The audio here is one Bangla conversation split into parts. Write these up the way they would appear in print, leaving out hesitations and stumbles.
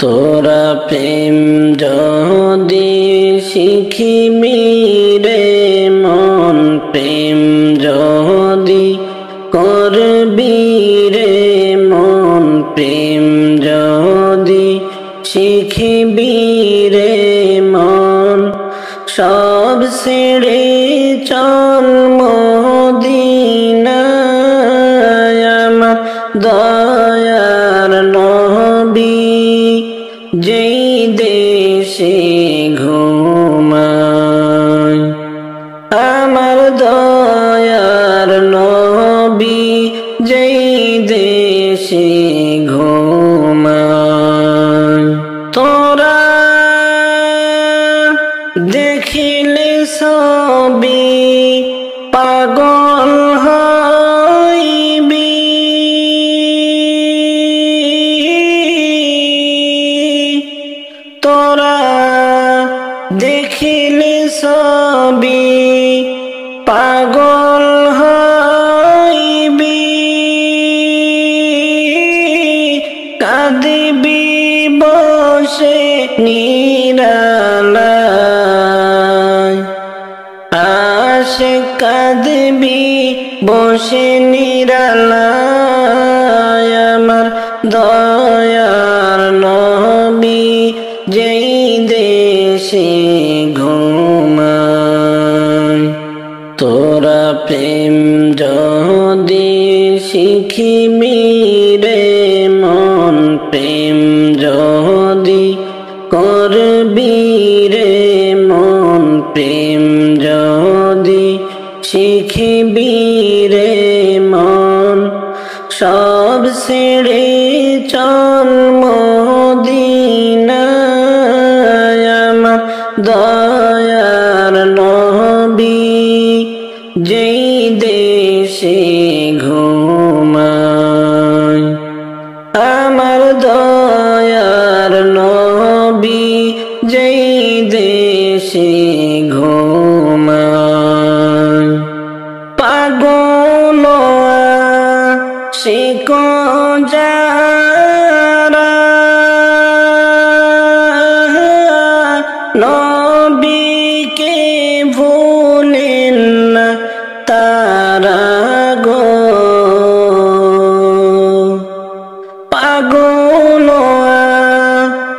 তোরা প্রেম যদি শিখিবি রে মন, প্রেম যদি করবি রে মন, প্রেম যদি শিখিবি রে মন, সব ছেড়ে চল মদিনায় আমার দয়ার নবী যেই দেশে ঘুমায়। আমার দয়ার নবী যেই দেশে ঘুমায়। তোরা দেখিলে সবই পাগল হইবি, তোরা দেখিলে সবই পাগল হইবি, কাঁদিবি বসে নিরালায়, আশে কাঁদিবি বসে নিরালায়। আমার দয়ার নবী যেই দেশে ঘুমায়। তোরা প্রেম যদি শিখিবি রে মন, প্রেম যদি করবি রে মন, প্রেম যদি শিখিবি রে মন, সব ছেড়ে চল মদিনায় আমার দয়ার নবী যেই দেশে ঘুমায়। আমার দয়ার নবী যেই দেশে ঘুমায়। পাগল আশিক যারা নবীকে ভুলেন না তারা গো, পাগল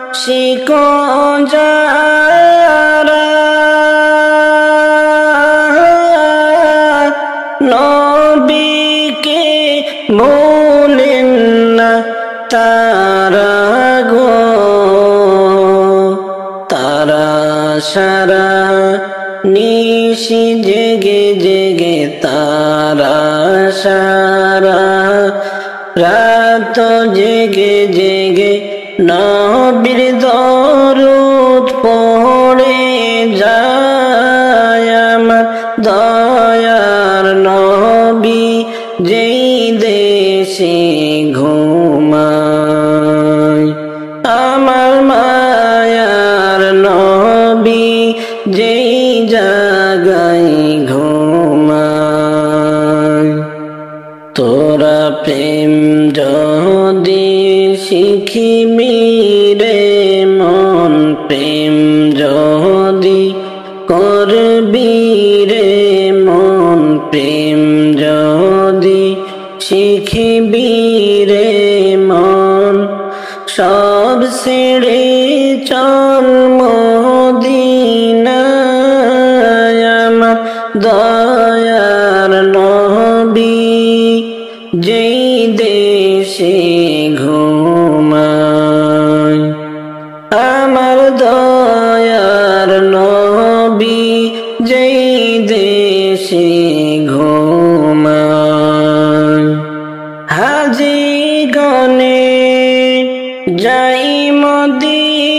আশিক যারা নবীকে ভুলেন না তারা গো, তারা সারা নিশি জেগে জেগে, তারা সারা রাত জেগে জেগে নবীর দরুদ পড়ে যায়। আমার দয়ার নবী যেই দেশে ঘুমায়। আমার মায়ার নবী যেই জায়গায় ঘুমায়। তোরা প্রেম যদি শিখিবি রে মন, প্রেম যদি করবি রে মন, প্রেম যদি শিখিবি রে মন, সব ছেড়ে চল মদিনায় আমার দয়ার নবী যেই দেশে ঘুমায়। আমার দয়ার নবী যেই দেশে ঘুমায়। হাজি গনে যাই মদিনায়,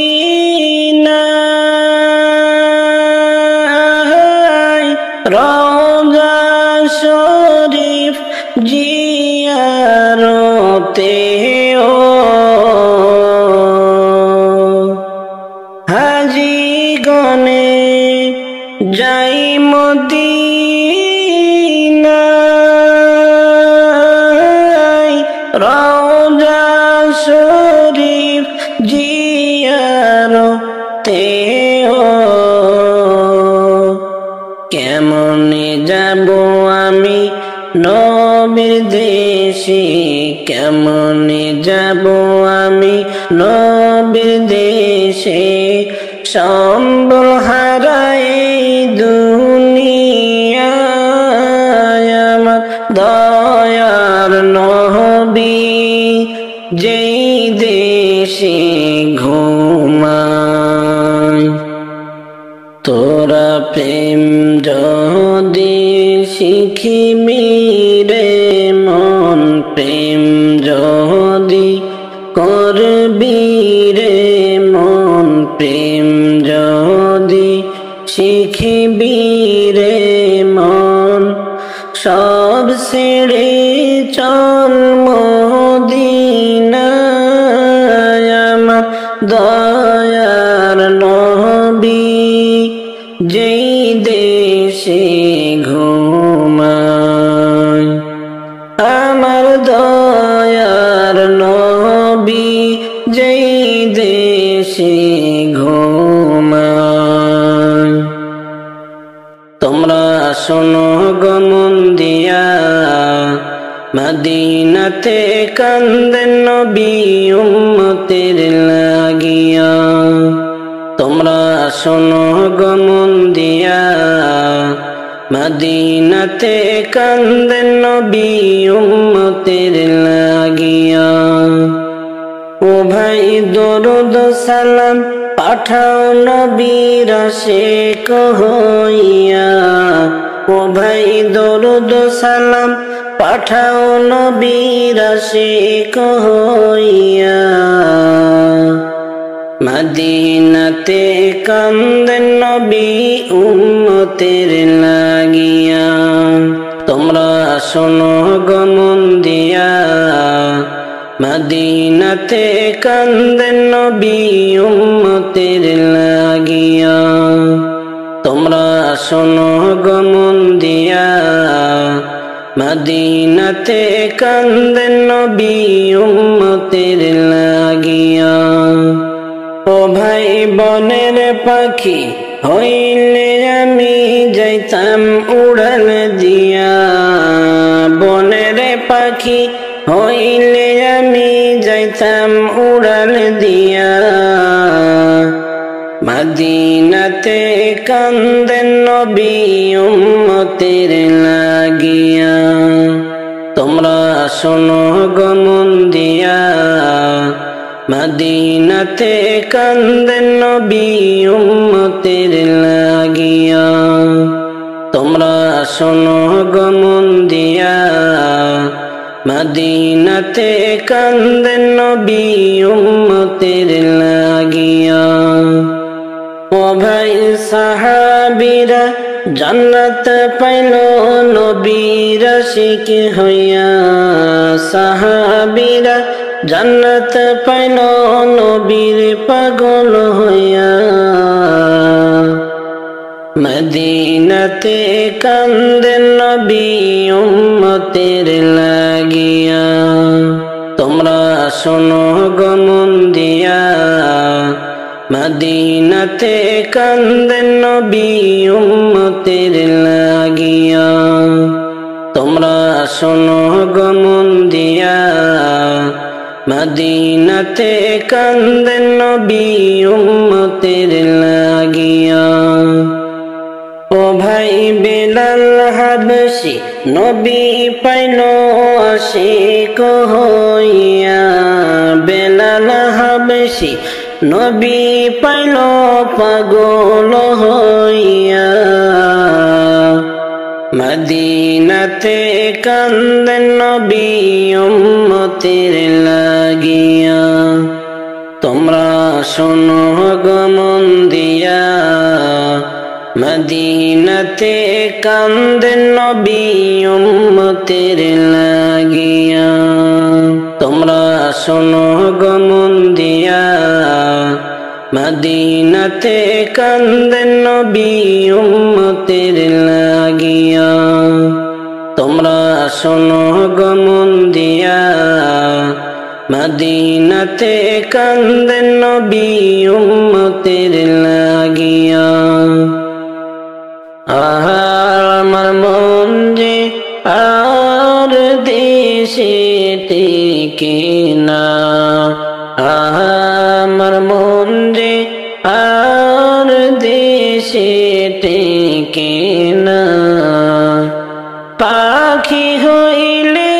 রওজা শরীফ জিয়ারতে ও হাজি গনে যাই মদিনায়, রওজা শরীফ জি দেশে কেমনে যাব আমি নবীর দেশে সম্বল হারাই দুনিয়ায় আমার দয়ার নবী যেই দেশে ঘুমায় তোরা প্রেম যদি শিখিবি রে মন প্রেম যদি করবি রে মন প্রেম যদি শিখিবি রে মন সব ছেড়ে চল মদিনায় আমার দয়ার নবী যেই দেশে ঘুমায় আমার দয়ার নবী যেই দেশে ঘুমায় তোমরা শোনো গো মন দিয়া মদিনাতে কান্দেন নবী উম্মতের লাগিয়া তোমরা শোনো গো মন দিয়া মদিনাতে কান্দেন নবী উম্মতের লাগিয়া ও ভাই দরুদ সালাম পাঠাও নবীর আশিক হইয়া ও ভাই দরুদ সালাম পাঠাও নবীর আশিক হইয়া মদিনাতে কান্দেন নবী উম্মতের লাগিয়া তোমরা শোনো গো মন দিয়া মদিনাতে কান্দেন নবী উম্মতের লাগিয়া তোমরা শোনো গো মন দিয়া মদিনাতে কান্দেন নবী উম্মতের লাগিয়া ও ভাই বনের পাখি হইলে আমি যাইতাম উড়াল দিয়া বনের পাখি হইলে আমি যাইতাম উড়াল দিয়া মদিনাতে কান্দেন নবী উম্মতের লাগিয়া তোমরা শোনো গো মন দিয়া মদিনাতে কান্দেন নবী উম্মতের লাগিয়া তোমরা শোনো গো মন দিয়া মদিনাতে কান্দেন নবী উম্মতের লাগিয়া ও ভাই সাহাবীরা জান্নাত পাইল নবীর আশিক হইয়া সাহাবীরা জান্নাত পাইল নবীর পাগল হইয়া মদিনাতে কান্দেন নবী উম্মতের লাগিয়া তোমরা শোনো গো মন দিয়া মদিনাতে কান্দেন নবী উম্মতের লাগিয়া তোমরা শোনো গো মন দিয়া মদিনাতে কান্দেন নবী উম্মতের লাগিয়া ও ভাই বেলাল হাবশি নবী পাইল আশিক হইয়া বেলাল হাবশি নবী পাইল পাগল হইয়া মদিনাতে কান্দেন নবী উম্মতের লাগিয়া তোমরা শোনো গো মন দিয়া মদিনাতে কান্দেন নবী উম্মতের লাগিয়া তোমরা শোনো গো মন দিয়া মদিনাতে কান্দেন নবী উম্মতের লাগিয়া তোমরা শোনো গো মন দিয়া মদিনাতে কান্দেন নবী উম্মতের লাগিয়া আমার মন যে আর দেশে টেকে না, আমার মন যে আর দেশে টেকে না। পাখি হইলে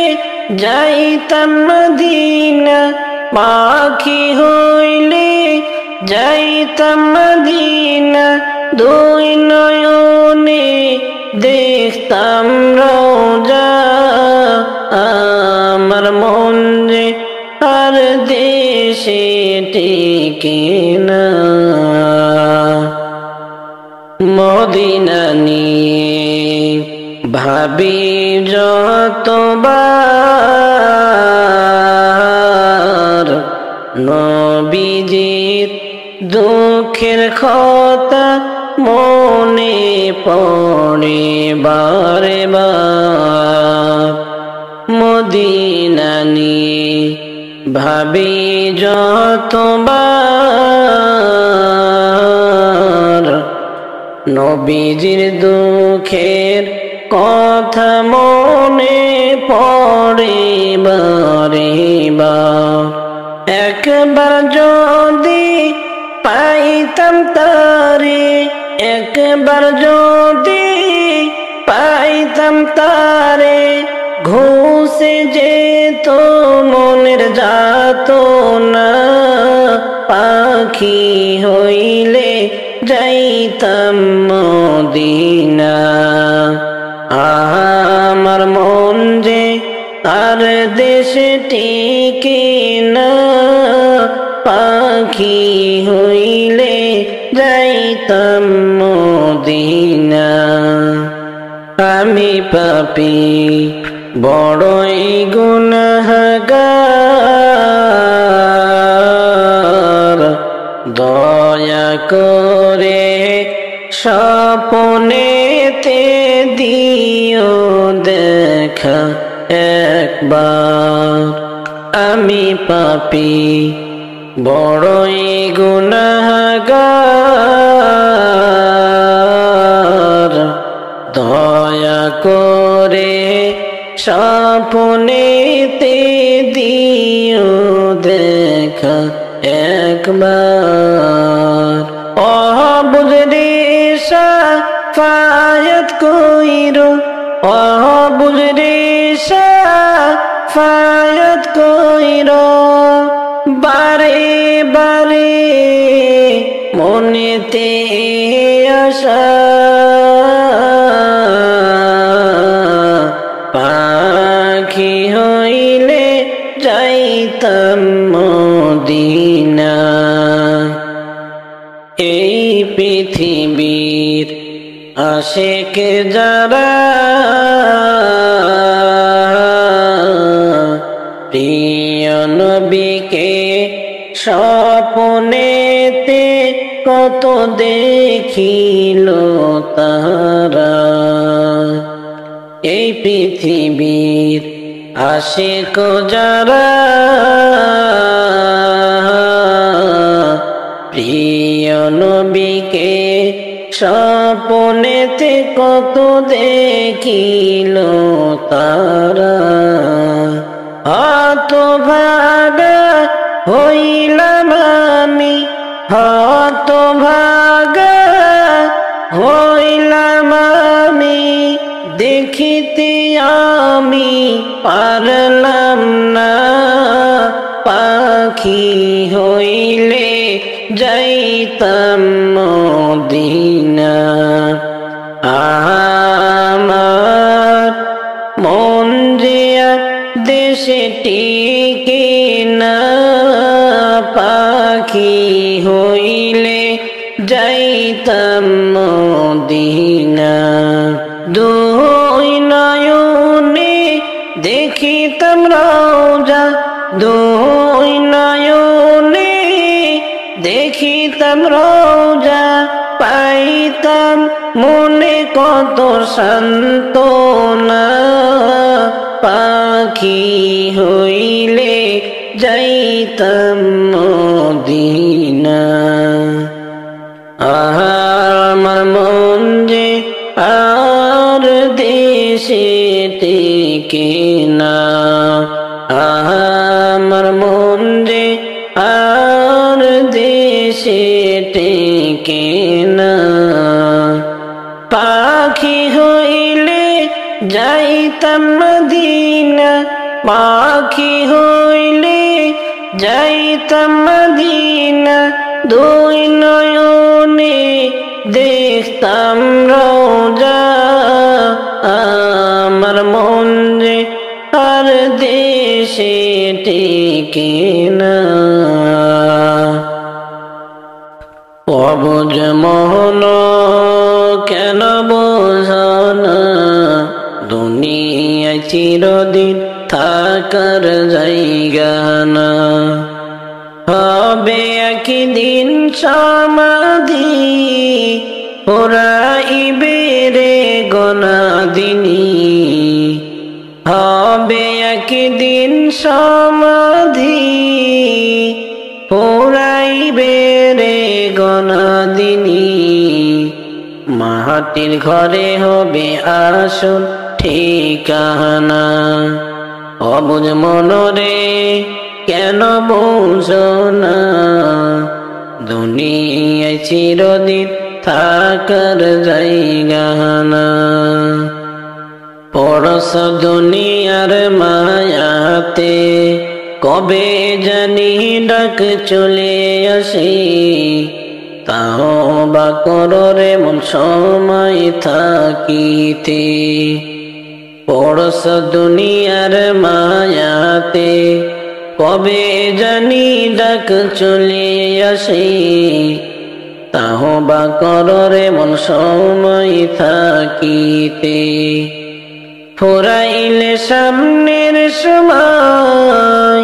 যাইতাম মদিনা, পাখি হইলে যাইতাম মদিনা, দুই নয়নে দেখতাম রওজা, আমার মন যে আর দেশে টেকে না। মদিনা নিয়ে ভাবি যতবার, নবীজির দুঃখের কথা মনে পড়ে বারে বার। মদিনা নিয়ে ভাবি যতবার, নবীজির দুঃখের কথা মনে পড়ে বারে বার। একবার যদি পাইতাম তারে, একবার যদি পাইতাম তারে, ঘুষে যেত মনের যাতনা, পাখি হইলে যাইতাম মদিনা, আমার মন যে আর দেশে টেকে না, পাখি হইলে যাইতাম মদিনা। আমি পাপী বড়ই গুনাহগার, দয়া করে স্বপ্নেতে দিও দেখা একবার। আমি পাপী বড়ই গুনাহগার, দয়া করে স্বপ্নেতে দিও দেখা একবার। ও বুঝরে শাফায়াত কইরো, ও বুঝরে শাফায়াত কইরো, বারে বারে মনেতে আশা, পাখি হইলে যাইতাম মদিনা। এই পৃথিবীর আশিক যারা, প্রিয় নবীকে স্বপ্নেতে কত দেখিল তারা। এই পৃথিবীর আশিক যারা, প্রিয় নবীকে স্বপ্নেতে কত দেখিল তারা। হতভাগা হইলাম আমি, হতভাগা হইলাম আমি, দেখিতে আমি পারলাম না, পাখি হইলে যাইতাম মদিনা। আমার মন যে দেশে টিকে না, পাখি হইলে যাইতাম মদিনা। দুই নয়নে দেখিতাম রওজা, দুই নয়নে দেখিতাম রওজা, পাইতাম মনে কত সান্ত্বনা, পাখি হইলে যাইতাম মদিনা। আমার মন যে আর দেশে টেকে না, দেশে টেকে না। পাখি হইলে যাইতাম মদিনা, পাখি হইলে যাইতাম মদিনা, দুই নয়নে দেখতাম রওজা। আমার মন যে আর দেশে টেকে না। অবুঝ মোহন কেন বোঝনা, দুনিয়ায় চিরদিন থাকার জায়গা না। হবে একদিন সমাধি, পুরাইবে রে গনাদিনী। হবে একদিন সমাধি, পুরাইবে রে গনাদিনী। মাটির ঘরে হবে আসল ঠিকানা। অবুঝ মনরে কেন বুঝো না, দুনিয়ায় চিরদিন থাকার জায়গা না। পরশ দুনিয়ার মায়াতে কবে জানি ডাক চলে আসে, তাও বা করো রে মন সময় থাকিতে। পরশ দুনিয়ার মায়াতে কবে জানি ডাক চলে আসে, তাও বা করো রে মন সময় থাকিতে। ফুরাইলে সামনের সময়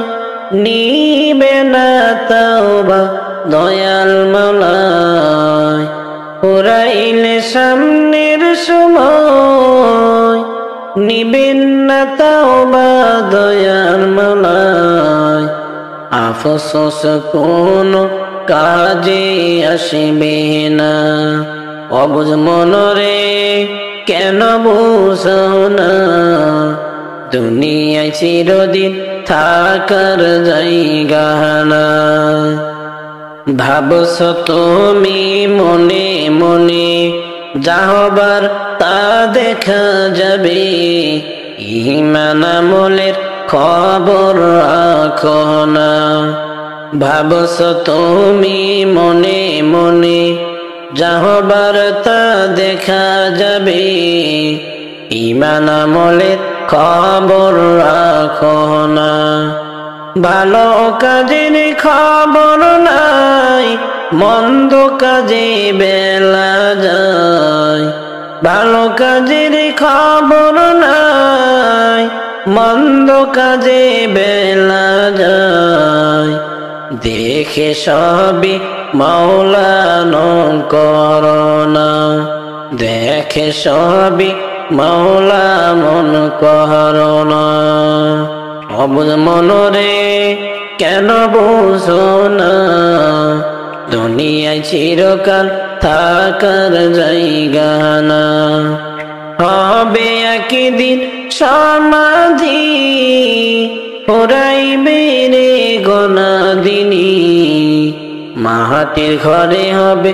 নিবে না তাওবা দয়াল মাওলায়। ফুরাইলে সামনের সময় নিবেন না তাওবা দয়াল মাওলায়। আফসোস কোনো কাজে আসবে না। অবুঝ মনরে কেন বুঝো না, দুনিয়ায় চিরদিন থাকার জায়গা না। ভাবছ তুমি মনে মনে, যা হবার তা দেখা যাবে। ঈমান আমলের খবর রাখো না। ভাবছ তুমি মনে মনে, যা হবার তা দেখা যাবে। ঈমান আমলের খবর রাখো না। ভালো কাজের খবর নাই, মন্দ কাজে বেলা যায়। ভালো কাজের খবর নাই, মন্দ কাজে বেলা যায়। দেখে সবই মাওলা করোনা, দেখে সবই মাওলা মন করোনা। অবুঝ মনরে কেন বুঝো না, দুনিয়ায় চিরকাল থাকার জায়গা না। হবে একদিন সমাধি, পুরাইবে রে গনাদিনী। মাটির ঘরে হবে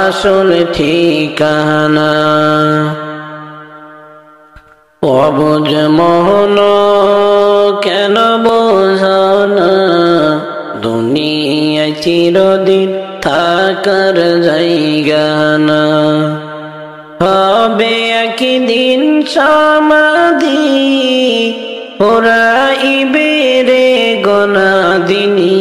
আসল ঠিকানা। অবুঝ মোহন কেন বোঝো না, দুনিয়ায় চিরদিন থাকার জায়গা না। হবে একদিন সমাধি, পুরাইবে রে গনাদিনী।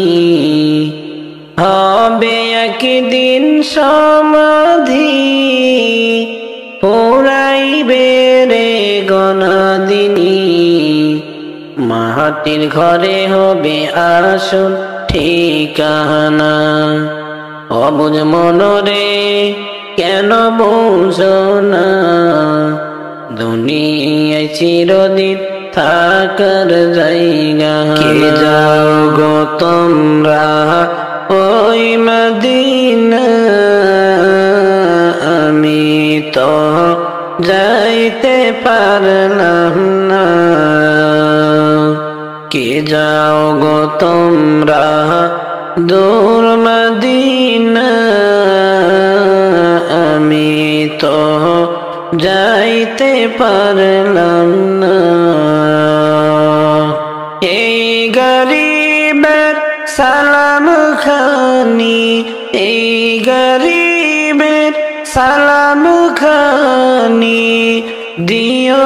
হবে একদিন সমাধি, পুরাইবে রে গনাদিনী। মাটির ঘরে হবে আসল ঠিকানা। অবুঝ মনরে কেন বুঝো না, দুনিয়ায় চিরদিন থাকার জায়গা। কে যাও গো তোমরা ওই মদিনা, আমি তো যাইতে পারলাম না। কে যাও গো তোমরা দূর মদিনা আমি তো যাইতে পারলাম না। এই গরিবের সালাম খানি, এই গরিবের সালাম খানি দিও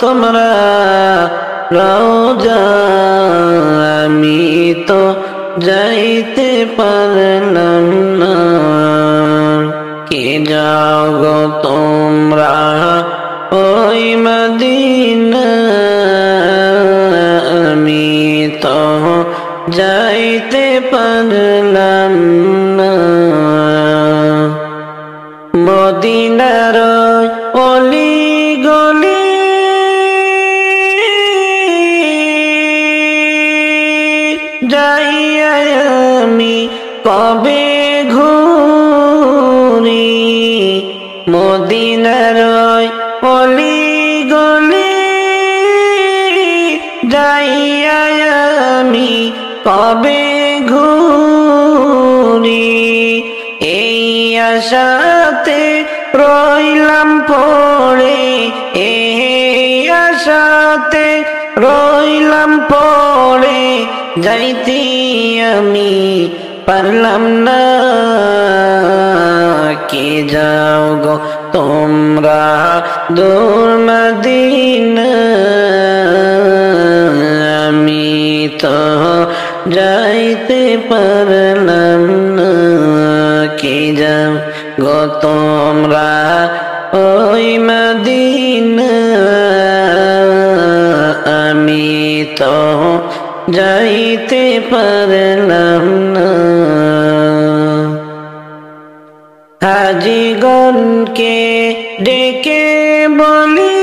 তোমরা রওজা, আমি তো যাইতে পারলাম না। কে যাও গো তোমরা ওই মদিনা, আমি তো যাইতে পারলাম না। মদিনার অলি গলি যাইয়া আমি কবে ঘুরি, মদিনার অলি গলি যাইয়া আমি কবে ঘুরি। এই আশাতে রইলাম পড়ে, এই আশাতে রইলাম পড়ে যাইতে আমি পারলাম না। কে যাও গো তোমরা দূর মদিনা, আমি তো যাইতে পারলাম না। কে যাও গো তোমরা ওই মদিনা, আমি তো যাইতে পারলাম না। হাজিগণকে ডেকে বলি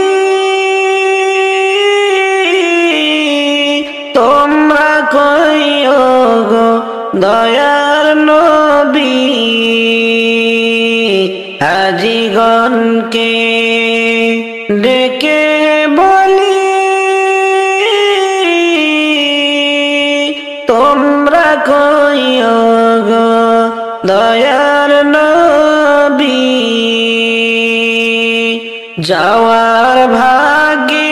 তোমরা কইও গো দয়ার নবী, হাজিগণকে ডেকে বলি তোমরা কইও গো দয়ার নবী। যাওয়ার ভাগ্যে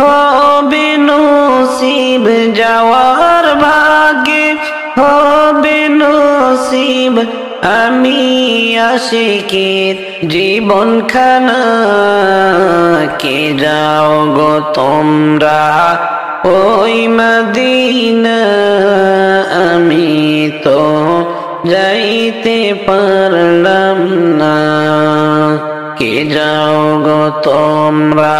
হবে নসিব, যাওয়ার ভাগ্যে হবে নসিব, আমি আশিকের জীবন খানা। কে যাও গো তোমরা ওই মদিনা, আমি তো যাইতে পারলাম না। কে যাও গো তোমরা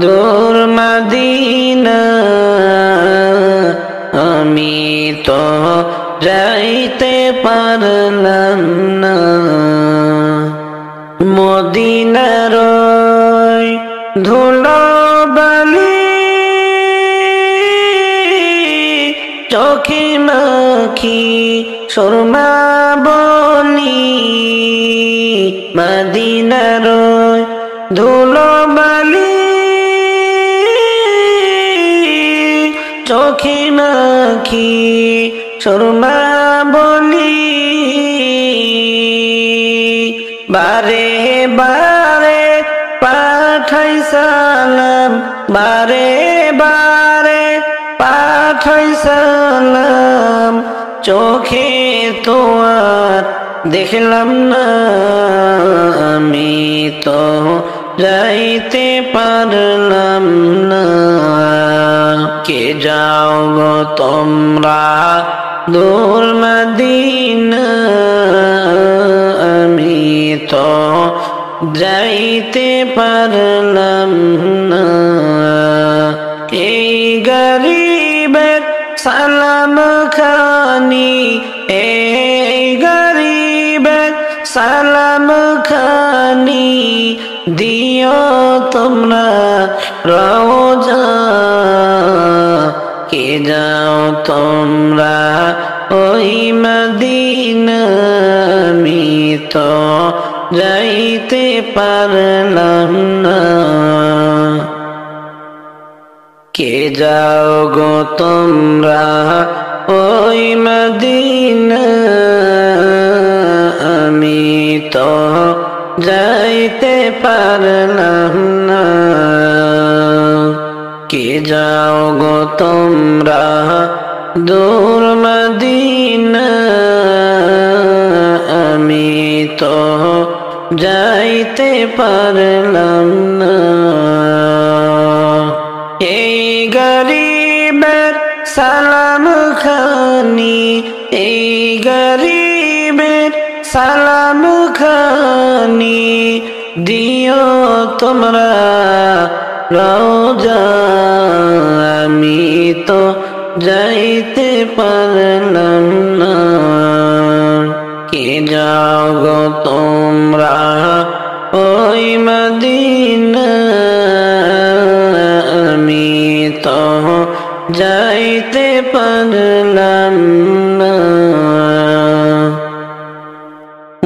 দূর মদিনা, আমি তো যাইতে পারলাম না। মদিনার ধুলো বালি চোখে মাখি সুরমা বলি, মদিনার ধুলো বালি চোখে মাখি সুরমা বলি। বারে বারে পাঠাই সালাম, বারে বারে পাঠাই সালাম, চোখে তো আর দেখলাম না। আমি তো যাইতে পারলাম না। কে যাও গো তোমরা দূর মদিনা, আমি তো যাইতে পারলাম না। এই গরিবের সালাম খানি, এই গরিবের সালাম খানি দিও তোমরা রওজা। কে যাও তোমরা ওই মদিনা, আমি তো যাইতে পারলাম না। কে যাও গো তোমরা ওই মদিনা আমি তো যাইতে পারলাম না। কে যাও গো তোমরা দূর মদিনা আমি তো যাইতে পারলাম না। এই গরিবের সালাম খানি, এই গরিবের সালাম খানি দিও তোমরা রওজা আমি তো যাইতে পারলাম না। কে যাও গো তোমরা ওই মদিনা আমি তো যাইতে পারলাম না।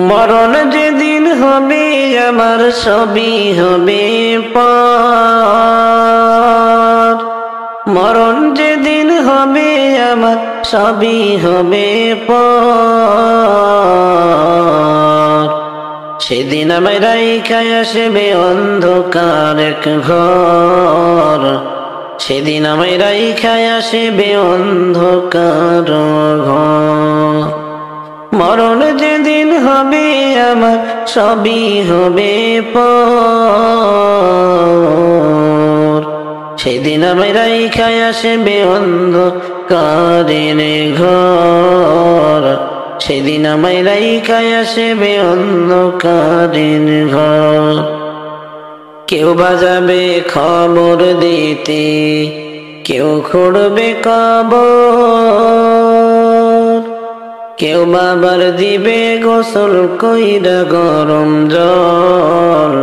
মরণ যেদিন হবে আমার সবই হবে পর, মরণ যেদিন হবে আমার সবই হবে পর। সেদিন আমায় রাইখায় আসবে অন্ধকার এক ঘর, সেদিন আমায় রাইখায় আসবে অন্ধকার ঘর। মরণ যেদিন হবে আমার সবই হবে পর, সেদিন আমায় রাইখায় আসবে অন্ধকারের ঘর, সেদিন আমায় রাইখায় আসবে অন্ধকারের ঘর। কেউ বাজাবে খবর দিতে, কেউ খুঁড়বে কবর, কেউ বাবার দিবে গোসল কইরা গরম জল,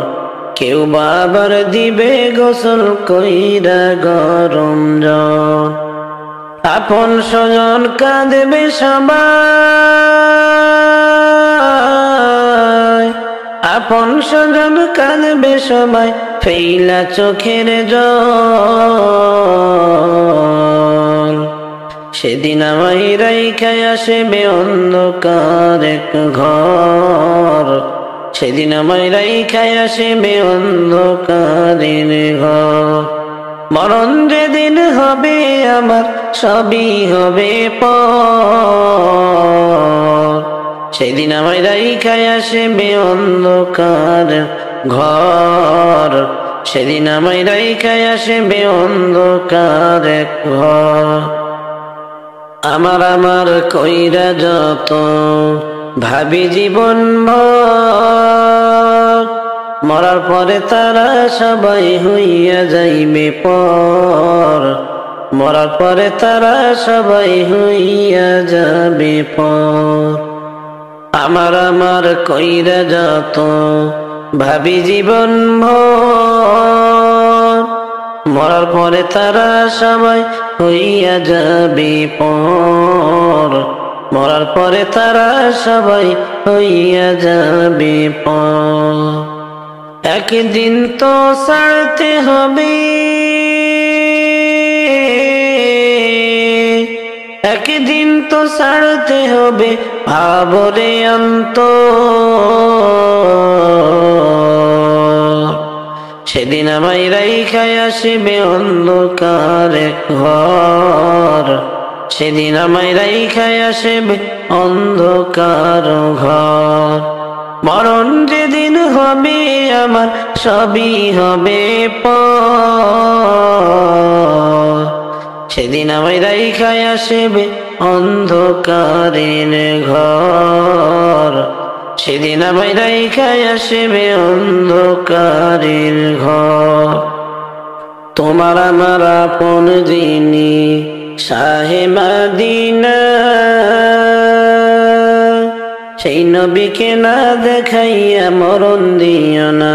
কেউ বাবার দিবে গোসল কইরা গরম জল। আপন স্বজন কাঁদবে সবাই, আপন স্বজন কাঁদবে সবাই ফেইলা চোখের জল। সেদিন আমায় রাইখায় আসবে অন্ধকার এক ঘর, সেদিন আমায় রাইখায় আসবে অন্ধকারের ঘর। মরণ যেদিন হবে আমার সবই হবে পর, সেদিন আমায় রাইখায় আসবে অন্ধকার ঘর, সেদিন আমায় রাইখায় আসবে অন্ধকার এক ঘর। আমার আমার কইরা যত ভাবি জীবন ভর, মরার পরে তারা সবাই হইয়া যাইবে পর, মরার পরে তারা সবাই হইয়া যাবে পর। আমার আমার কইরা যত ভাবি জীবন ভর, মরার পরে তারা সবাই হইয়া যাবে পর, মরার পরে তারা সবাই হইয়া যাবে পর। একদিন তো ছাড়তে হবে, একদিন তো ছাড়তে হবে ভাবরে অন্তর। সেদিন আমায় রাইখায় আসবে অন্ধকার এক ঘর, সেদিন আমায় রাইখায় আসবে অন্ধকার ঘর। মরণ যেদিন হবে আমার সবই হবে পর, সেদিন আমায় রাইখায় আসবে অন্ধকারের ঘর, সেদিন আমায় রাইখায় আসবে অন্ধকারের ঘর। তোমার আমার আপন যিনি শাহে মদিনা, সেই নবীকে না দেখাইয়া মরণ দিও না,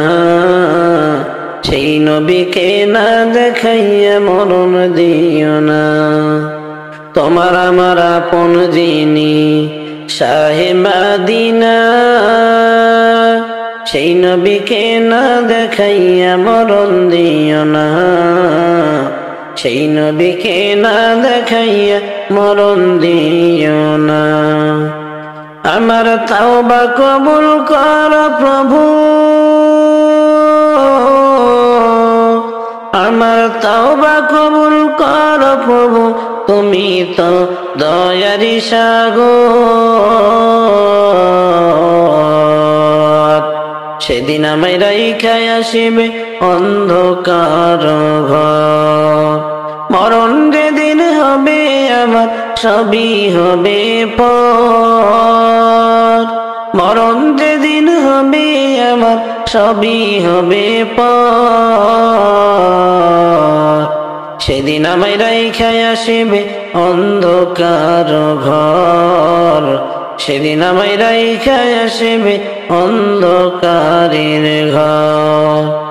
সেই নবীকে না দেখাইয়া মরণ দিও না। তোমার আমার আপন যিনি শাহে মদিনা, সেই নবীকে না দেখাইয়া মরণ দিও না, সেই নবীকে না দেখাইয়া মরণ দিও না। আমার তাওবা কবুল কর প্রভু, আমার তাওবা কবুল কর প্রভু, তুমি তো দয়ারি সাগর। সেদিন আমায় রাইখা আসিবে অন্ধকার ঘর, মরণ যেদিন হবে আমার সবই হবে পর, মরণ যেদিন হবে আমার সবই হবে পর। সেদিন আমায় রাইখা আসিবে অন্ধকার ঘর, সেদিন আমায় রাইখা আসিবে অন্ধকারের ঘর।